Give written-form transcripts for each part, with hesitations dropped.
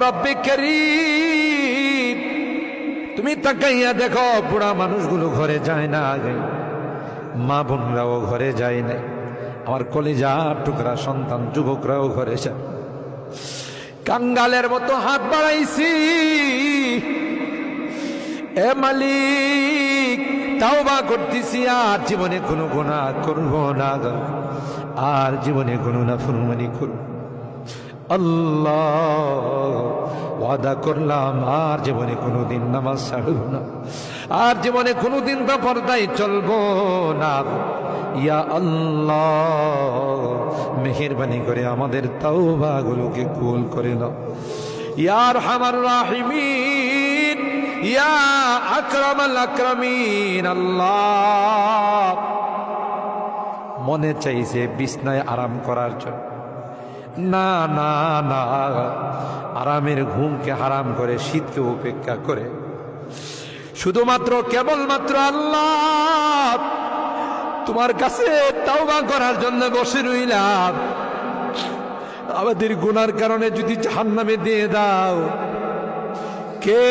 রব্বে কারীম, তুমি তাকাইয়া দেখো, বুড়া মানুষগুলো ঘরে যায় না, আগে মা বোনরাও ঘরে যায় না, আমার কলিজার টুকরা সন্তান যুবকরাও ঘরে যায়। কাঙ্গালের মতো হাত বাড়াইছি, এ মালিক তাওবা করতেছি, আর জীবনে কোনো গুনাহ করব না, আর জীবনে কোনো নাফরমানি করব। আল্লাহ ওয়াদা করলাম আর জীবনে কোনোদিন নামাজ ছাড়ব না, আর জীবনে কোনোদিন বেপরদায় চলবো না। ইয়া আল্লাহ, মেহেরবানি করে আমাদের তাওবাগুলোকে কবুল করে নাও। ইয়া আরহামার রাহিমিন, ইয়া আকরামাল আকরামিন। আল্লাহ, মনে চাইছে বিছনায় আরাম করার জন্য, না না না, আরামের ঘুমকে হারাম করে, শীতকে উপেক্ষা করে শুধুমাত্র কেবলমাত্র আল্লাহ তোমার কাছে তাওবা করার জন্য বসে রইলাম। আমাদের গুনার কারণে যদি জাহান্নামে দিয়ে দাও, কে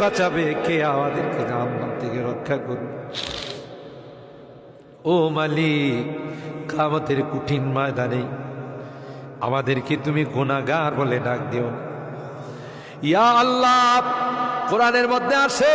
বাঁচাবে? কে আমাদেরকে জাহান্নাম থেকে রক্ষা করবে? ও মালিক, কিয়ামতের কঠিন ময়দানে আমাদেরকে তুমি গুনাহগার বলে ডাক দিও। ইয়া আল্লাহ, কোরআনের মধ্যে আছে